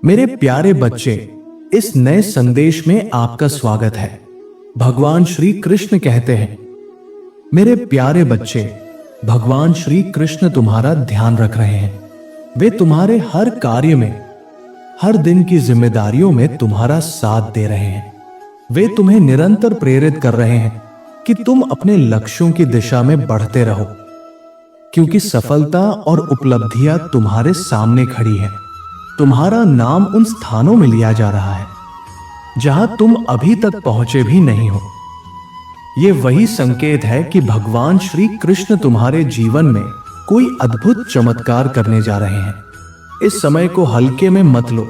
मेरे प्यारे बच्चे, इस नए संदेश में आपका स्वागत है। भगवान श्री कृष्ण कहते हैं, मेरे प्यारे बच्चे, भगवान श्री कृष्ण तुम्हारा ध्यान रख रहे हैं। वे तुम्हारे हर कार्य में, हर दिन की जिम्मेदारियों में तुम्हारा साथ दे रहे हैं। वे तुम्हें निरंतर प्रेरित कर रहे हैं कि तुम अपने लक्ष्यों की दिशा में बढ़ते रहो, क्योंकि सफलता और उपलब्धियां तुम्हारे सामने खड़ी हैं। तुम्हारा नाम उन स्थानों में लिया जा रहा है जहां तुम अभी तक पहुंचे भी नहीं हो। यह वही संकेत है कि भगवान श्री कृष्ण तुम्हारे जीवन में कोई अद्भुत चमत्कार करने जा रहे हैं। इस समय को हल्के में मत लो,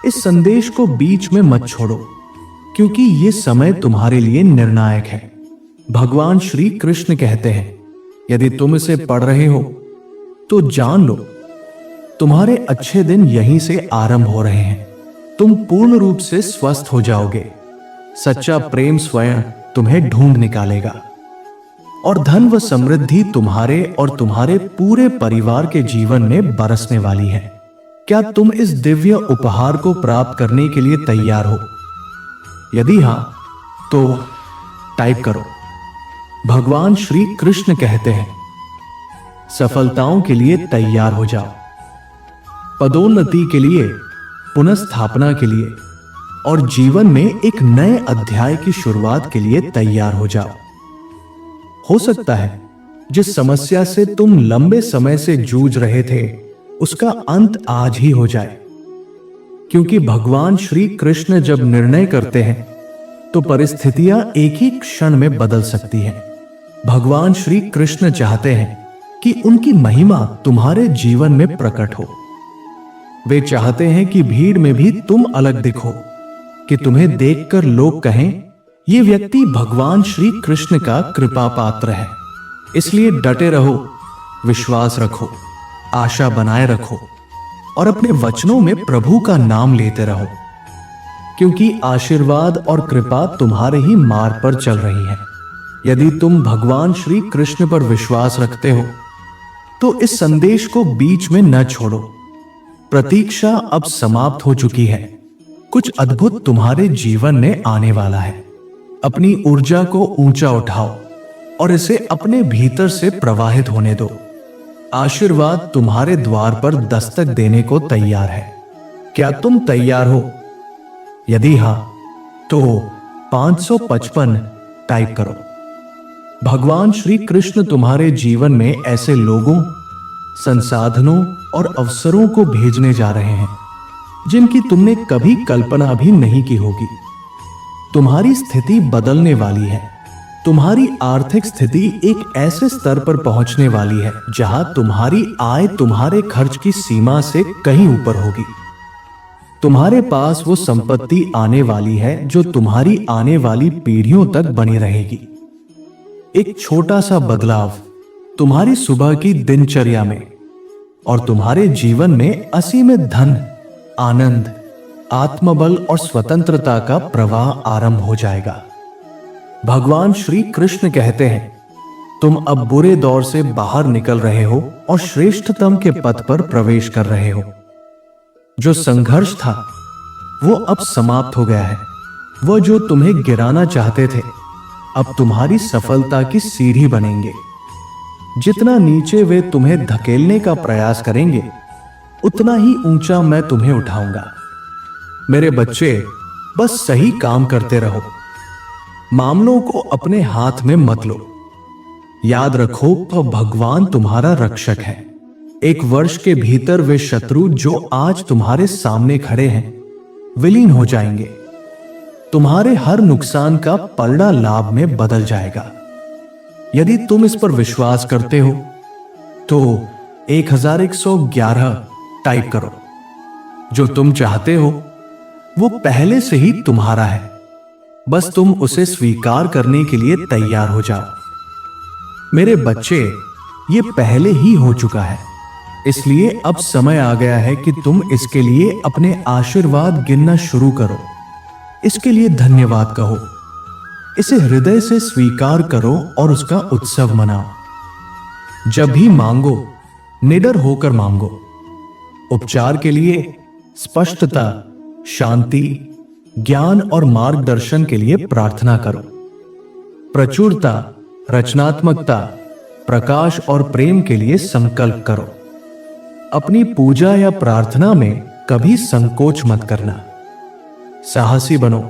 इस संदेश को बीच में मत छोड़ो, क्योंकि यह समय तुम्हारे लिए निर्णायक है। भगवान श्री कृष्ण कहते हैं, यदि तुम इसे पढ़ रहे हो तो जान लो, तुम्हारे अच्छे दिन यहीं से आरंभ हो रहे हैं। तुम पूर्ण रूप से स्वस्थ हो जाओगे। सच्चा प्रेम स्वयं तुम्हें ढूंढ निकालेगा और धन व समृद्धि तुम्हारे और तुम्हारे पूरे परिवार के जीवन में बरसने वाली है। क्या तुम इस दिव्य उपहार को प्राप्त करने के लिए तैयार हो? यदि हां, तो टाइप करो, भगवान श्री कृष्ण कहते हैं, सफलताओं के लिए तैयार हो जाओ, पदोन्नति के लिए, पुनर्स्थापना के लिए और जीवन में एक नए अध्याय की शुरुआत के लिए तैयार हो जाओ। हो सकता है जिस समस्या से तुम लंबे समय से जूझ रहे थे, उसका अंत आज ही हो जाए, क्योंकि भगवान श्री कृष्ण जब निर्णय करते हैं तो परिस्थितियां एक ही क्षण में बदल सकती हैं। भगवान श्री कृष्ण चाहते हैं कि उनकी महिमा तुम्हारे जीवन में प्रकट हो। वे चाहते हैं कि भीड़ में भी तुम अलग दिखो, कि तुम्हें देखकर लोग कहें, यह व्यक्ति भगवान श्री कृष्ण का कृपा पात्र है। इसलिए डटे रहो, विश्वास रखो, आशा बनाए रखो और अपने वचनों में प्रभु का नाम लेते रहो, क्योंकि आशीर्वाद और कृपा तुम्हारे ही मार्ग पर चल रही है। यदि तुम भगवान श्री कृष्ण पर विश्वास रखते हो तो इस संदेश को बीच में न छोड़ो। प्रतीक्षा अब समाप्त हो चुकी है। कुछ अद्भुत तुम्हारे जीवन में आने वाला है। अपनी ऊर्जा को ऊंचा उठाओ और इसे अपने भीतर से प्रवाहित होने दो। आशीर्वाद तुम्हारे द्वार पर दस्तक देने को तैयार है। क्या तुम तैयार हो? यदि हां, तो 555 टाइप करो। भगवान श्री कृष्ण तुम्हारे जीवन में ऐसे लोगों, संसाधनों और अवसरों को भेजने जा रहे हैं जिनकी तुमने कभी कल्पना भी नहीं की होगी। तुम्हारी स्थिति बदलने वाली है। तुम्हारी आर्थिक स्थिति एक ऐसे स्तर पर पहुंचने वाली है जहां तुम्हारी आय तुम्हारे खर्च की सीमा से कहीं ऊपर होगी। तुम्हारे पास वो संपत्ति आने वाली है जो तुम्हारी आने वाली पीढ़ियों तक बनी रहेगी। एक छोटा सा बदलाव तुम्हारी सुबह की दिनचर्या में और तुम्हारे जीवन में असीमित धन, आनंद, आत्मबल और स्वतंत्रता का प्रवाह आरंभ हो जाएगा। भगवान श्री कृष्ण कहते हैं, तुम अब बुरे दौर से बाहर निकल रहे हो और श्रेष्ठतम के पथ पर प्रवेश कर रहे हो। जो संघर्ष था वो अब समाप्त हो गया है। वह जो तुम्हें गिराना चाहते थे अब तुम्हारी सफलता की सीढ़ी बनेंगे। जितना नीचे वे तुम्हें धकेलने का प्रयास करेंगे, उतना ही ऊंचा मैं तुम्हें उठाऊंगा। मेरे बच्चे, बस सही काम करते रहो। मामलों को अपने हाथ में मत लो। याद रखो, भगवान तुम्हारा रक्षक है। एक वर्ष के भीतर वे शत्रु जो आज तुम्हारे सामने खड़े हैं, विलीन हो जाएंगे। तुम्हारे हर नुकसान का पलड़ा लाभ में बदल जाएगा। यदि तुम इस पर विश्वास करते हो तो 1111 टाइप करो। जो तुम चाहते हो वो पहले से ही तुम्हारा है। बस तुम उसे स्वीकार करने के लिए तैयार हो जाओ। मेरे बच्चे, ये पहले ही हो चुका है, इसलिए अब समय आ गया है कि तुम इसके लिए अपने आशीर्वाद गिनना शुरू करो। इसके लिए धन्यवाद कहो, इसे हृदय से स्वीकार करो और उसका उत्सव मनाओ। जब भी मांगो, निडर होकर मांगो। उपचार के लिए, स्पष्टता, शांति, ज्ञान और मार्गदर्शन के लिए प्रार्थना करो। प्रचुरता, रचनात्मकता, प्रकाश और प्रेम के लिए संकल्प करो। अपनी पूजा या प्रार्थना में कभी संकोच मत करना। साहसी बनो,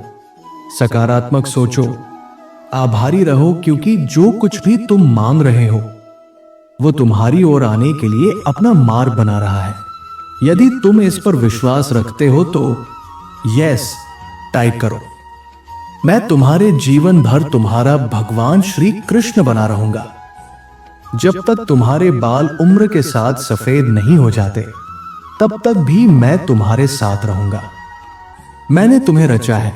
सकारात्मक सोचो, आभारी रहो, क्योंकि जो कुछ भी तुम मांग रहे हो वो तुम्हारी ओर आने के लिए अपना मार्ग बना रहा है। यदि तुम इस पर विश्वास रखते हो तो यस टाइप करो। मैं तुम्हारे जीवन भर तुम्हारा भगवान श्री कृष्ण बना रहूंगा। जब तक तुम्हारे बाल उम्र के साथ सफेद नहीं हो जाते तब तक भी मैं तुम्हारे साथ रहूंगा। मैंने तुम्हें रचा है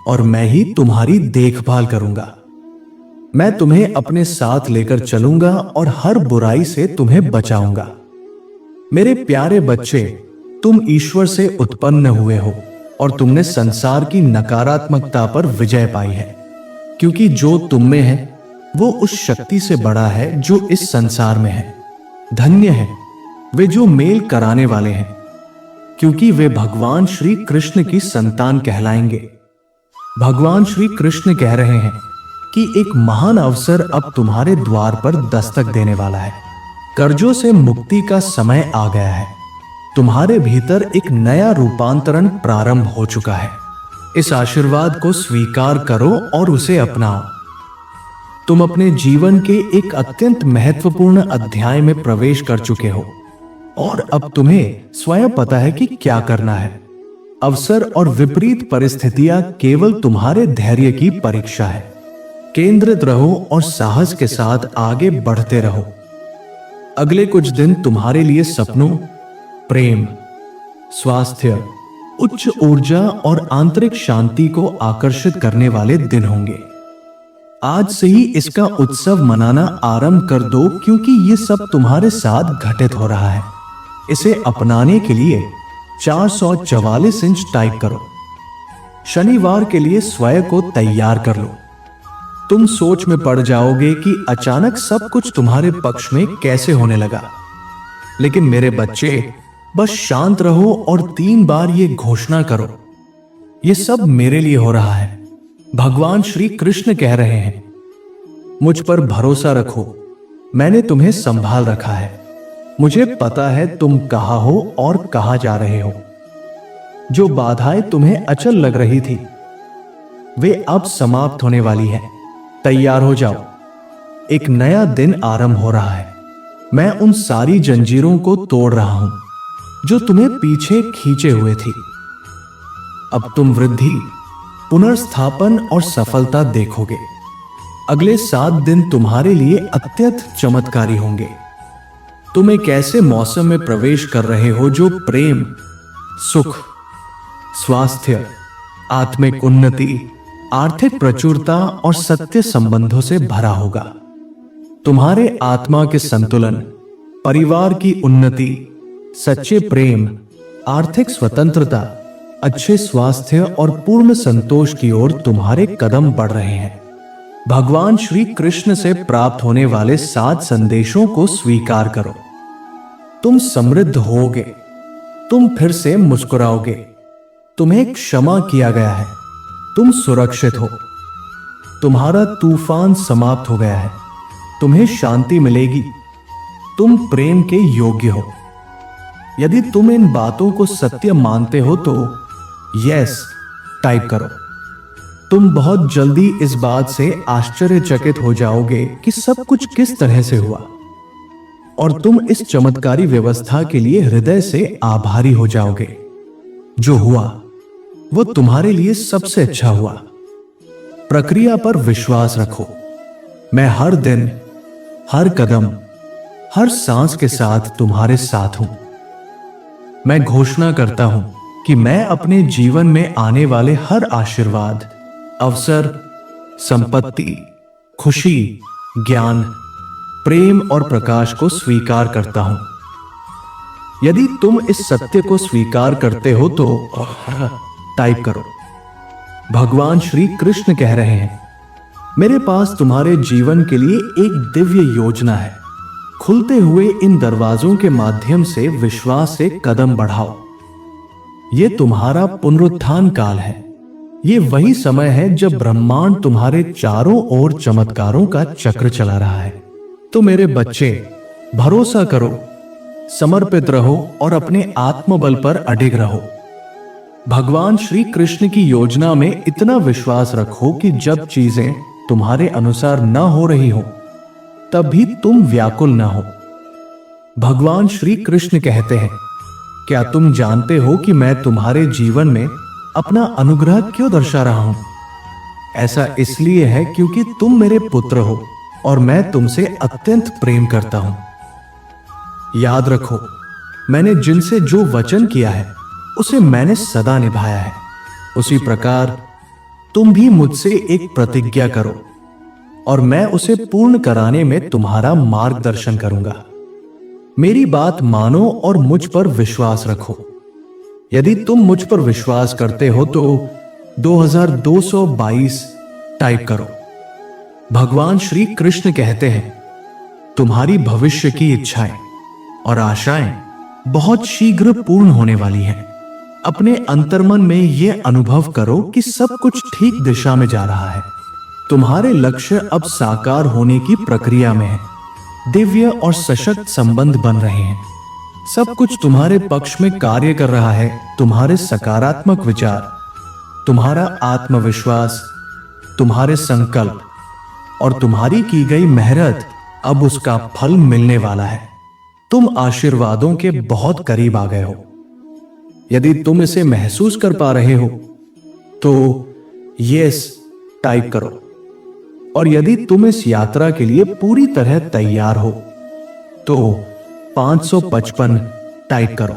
और मैं ही तुम्हारी देखभाल करूंगा। मैं तुम्हें अपने साथ लेकर चलूंगा और हर बुराई से तुम्हें बचाऊंगा। मेरे प्यारे बच्चे, तुम ईश्वर से उत्पन्न हुए हो और तुमने संसार की नकारात्मकता पर विजय पाई है, क्योंकि जो तुम में है वो उस शक्ति से बड़ा है जो इस संसार में है। धन्य है वे जो मेल कराने वाले हैं, क्योंकि वे भगवान श्री कृष्ण की संतान कहलाएंगे। भगवान श्री कृष्ण कह रहे हैं कि एक महान अवसर अब तुम्हारे द्वार पर दस्तक देने वाला है। कर्जों से मुक्ति का समय आ गया है। तुम्हारे भीतर एक नया रूपांतरण प्रारंभ हो चुका है। इस आशीर्वाद को स्वीकार करो और उसे अपनाओ। तुम अपने जीवन के एक अत्यंत महत्वपूर्ण अध्याय में प्रवेश कर चुके हो और अब तुम्हें स्वयं पता है कि क्या करना है। अवसर और विपरीत परिस्थितियां केवल तुम्हारे धैर्य की परीक्षा है। केंद्रित रहो और साहस के साथ आगे बढ़ते रहो। अगले कुछ दिन तुम्हारे लिए सपनों, प्रेम, स्वास्थ्य, उच्च ऊर्जा और आंतरिक शांति को आकर्षित करने वाले दिन होंगे। आज से ही इसका उत्सव मनाना आरंभ कर दो, क्योंकि ये सब तुम्हारे साथ घटित हो रहा है। इसे अपनाने के लिए 444 इंच टाइप करो। शनिवार के लिए स्वयं को तैयार कर लो। तुम सोच में पड़ जाओगे कि अचानक सब कुछ तुम्हारे पक्ष में कैसे होने लगा। लेकिन मेरे बच्चे, बस शांत रहो और 3 बार ये घोषणा करो, ये सब मेरे लिए हो रहा है। भगवान श्री कृष्ण कह रहे हैं, मुझ पर भरोसा रखो, मैंने तुम्हें संभाल रखा है। मुझे पता है तुम कहां हो और कहां जा रहे हो। जो बाधाएं तुम्हें अचल लग रही थी वे अब समाप्त होने वाली हैं। तैयार हो जाओ, एक नया दिन आरंभ हो रहा है। मैं उन सारी जंजीरों को तोड़ रहा हूं जो तुम्हें पीछे खींचे हुए थी। अब तुम वृद्धि, पुनर्स्थापन और सफलता देखोगे। अगले 7 दिन तुम्हारे लिए अत्यंत चमत्कारी होंगे। तुम एक ऐसे मौसम में प्रवेश कर रहे हो जो प्रेम, सुख, स्वास्थ्य, आत्मिक उन्नति, आर्थिक प्रचुरता और सत्य संबंधों से भरा होगा। तुम्हारे आत्मा के संतुलन, परिवार की उन्नति, सच्चे प्रेम, आर्थिक स्वतंत्रता, अच्छे स्वास्थ्य और पूर्ण संतोष की ओर तुम्हारे कदम बढ़ रहे हैं। भगवान श्री कृष्ण से प्राप्त होने वाले 7 संदेशों को स्वीकार करो। तुम समृद्ध होगे, तुम फिर से मुस्कुराओगे, तुम्हें क्षमा किया गया है, तुम सुरक्षित हो, तुम्हारा तूफान समाप्त हो गया है, तुम्हें शांति मिलेगी, तुम प्रेम के योग्य हो। यदि तुम इन बातों को सत्य मानते हो तो यस टाइप करो। तुम बहुत जल्दी इस बात से आश्चर्यचकित हो जाओगे कि सब कुछ किस तरह से हुआ, और तुम इस चमत्कारी व्यवस्था के लिए हृदय से आभारी हो जाओगे। जो हुआ वो तुम्हारे लिए सबसे अच्छा हुआ। प्रक्रिया पर विश्वास रखो। मैं हर दिन, हर कदम, हर सांस के साथ तुम्हारे साथ हूं। मैं घोषणा करता हूं कि मैं अपने जीवन में आने वाले हर आशीर्वाद, अवसर, संपत्ति, खुशी, ज्ञान, प्रेम और प्रकाश को स्वीकार करता हूं। यदि तुम इस सत्य को स्वीकार करते हो तो टाइप करो। भगवान श्री कृष्ण कह रहे हैं, मेरे पास तुम्हारे जीवन के लिए एक दिव्य योजना है। खुलते हुए इन दरवाजों के माध्यम से विश्वास से कदम बढ़ाओ। ये तुम्हारा पुनरुत्थान काल है। ये वही समय है जब ब्रह्मांड तुम्हारे चारों ओर चमत्कारों का चक्र चला रहा है। तो मेरे बच्चे, भरोसा करो, समर्पित रहो और अपने आत्मबल पर अडिग रहो। भगवान श्री कृष्ण की योजना में इतना विश्वास रखो कि जब चीजें तुम्हारे अनुसार न हो रही हो तब भी तुम व्याकुल न हो। भगवान श्री कृष्ण कहते हैं, क्या तुम जानते हो कि मैं तुम्हारे जीवन में अपना अनुग्रह क्यों दर्शा रहा हूं? ऐसा इसलिए है क्योंकि तुम मेरे पुत्र हो और मैं तुमसे अत्यंत प्रेम करता हूं। याद रखो, मैंने जिनसे जो वचन किया है उसे मैंने सदा निभाया है। उसी प्रकार तुम भी मुझसे एक प्रतिज्ञा करो और मैं उसे पूर्ण कराने में तुम्हारा मार्गदर्शन करूंगा। मेरी बात मानो और मुझ पर विश्वास रखो। यदि तुम मुझ पर विश्वास करते हो तो 2222 टाइप करो। भगवान श्री कृष्ण कहते हैं, तुम्हारी भविष्य की इच्छाएं और आशाएं बहुत शीघ्र पूर्ण होने वाली हैं। अपने अंतर्मन में यह अनुभव करो कि सब कुछ ठीक दिशा में जा रहा है। तुम्हारे लक्ष्य अब साकार होने की प्रक्रिया में है। दिव्य और सशक्त संबंध बन रहे हैं। सब कुछ तुम्हारे पक्ष में कार्य कर रहा है। तुम्हारे सकारात्मक विचार, तुम्हारा आत्मविश्वास, तुम्हारे संकल्प और तुम्हारी की गई मेहनत, अब उसका फल मिलने वाला है। तुम आशीर्वादों के बहुत करीब आ गए हो। यदि तुम इसे महसूस कर पा रहे हो तो यस टाइप करो। और यदि तुम इस यात्रा के लिए पूरी तरह तैयार हो तो 555 टाइप करो।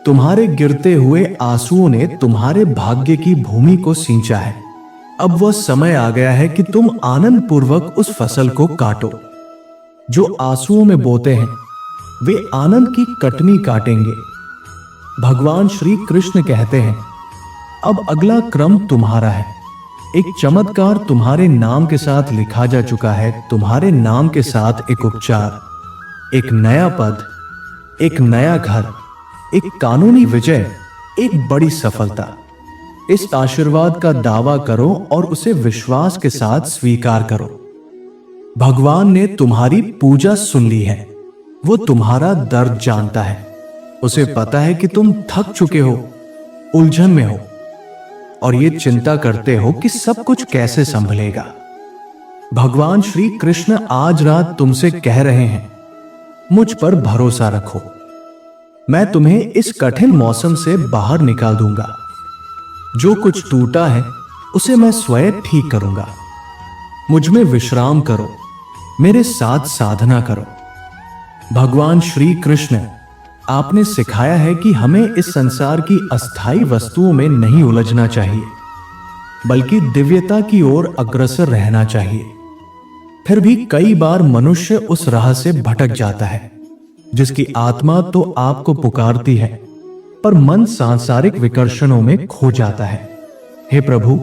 तुम्हारे गिरते हुए आंसुओं ने तुम्हारे भाग्य की भूमि को सींचा है। अब वह समय आ गया है कि तुम आनंद पूर्वक उस फसल को काटो। जो आंसुओं में बोते हैं वे आनंद की कटनी काटेंगे। भगवान श्री कृष्ण कहते हैं, अब अगला क्रम तुम्हारा है। एक चमत्कार तुम्हारे नाम के साथ लिखा जा चुका है। तुम्हारे नाम के साथ एक उपचार, एक नया पद, एक नया घर, एक कानूनी विजय, एक बड़ी सफलता। इस आशीर्वाद का दावा करो और उसे विश्वास के साथ स्वीकार करो। भगवान ने तुम्हारी पूजा सुन ली है। वो तुम्हारा दर्द जानता है। उसे पता है कि तुम थक चुके हो, उलझन में हो और ये चिंता करते हो कि सब कुछ कैसे संभलेगा। भगवान श्री कृष्ण आज रात तुमसे कह रहे हैं, मुझ पर भरोसा रखो। मैं तुम्हें इस कठिन मौसम से बाहर निकाल दूंगा। जो कुछ टूटा है उसे मैं स्वयं ठीक करूंगा। मुझ में विश्राम करो, मेरे साथ साधना करो। भगवान श्री कृष्ण, आपने सिखाया है कि हमें इस संसार की अस्थायी वस्तुओं में नहीं उलझना चाहिए, बल्कि दिव्यता की ओर अग्रसर रहना चाहिए। फिर भी कई बार मनुष्य उस राह से भटक जाता है जिसकी आत्मा तो आपको पुकारती है, पर मन सांसारिक विकर्षणों में खो जाता है। हे प्रभु,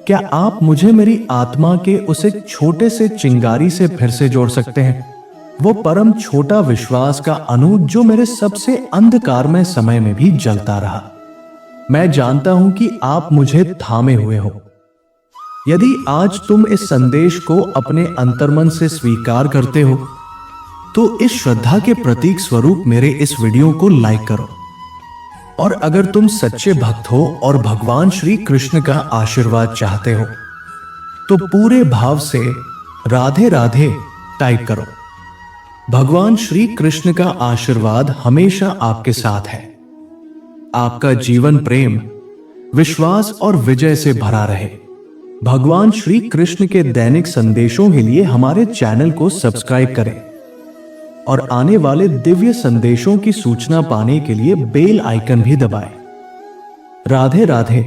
क्या आप मुझे मेरी आत्मा के उस एक छोटे से चिंगारी से फिर से जोड़ सकते हैं? वो परम छोटा विश्वास का अणु जो मेरे सबसे अंधकारमय समय में भी जलता रहा। मैं जानता हूं कि आप मुझे थामे हुए हो। यदि आज तुम इस संदेश को अपने अंतर्मन से स्वीकार करते हो तो इस श्रद्धा के प्रतीक स्वरूप मेरे इस वीडियो को लाइक करो। और अगर तुम सच्चे भक्त हो और भगवान श्री कृष्ण का आशीर्वाद चाहते हो तो पूरे भाव से राधे राधे टाइप करो। भगवान श्री कृष्ण का आशीर्वाद हमेशा आपके साथ है। आपका जीवन प्रेम, विश्वास और विजय से भरा रहे। भगवान श्री कृष्ण के दैनिक संदेशों के लिए हमारे चैनल को सब्सक्राइब करें और आने वाले दिव्य संदेशों की सूचना पाने के लिए बेल आइकन भी दबाएं। राधे राधे।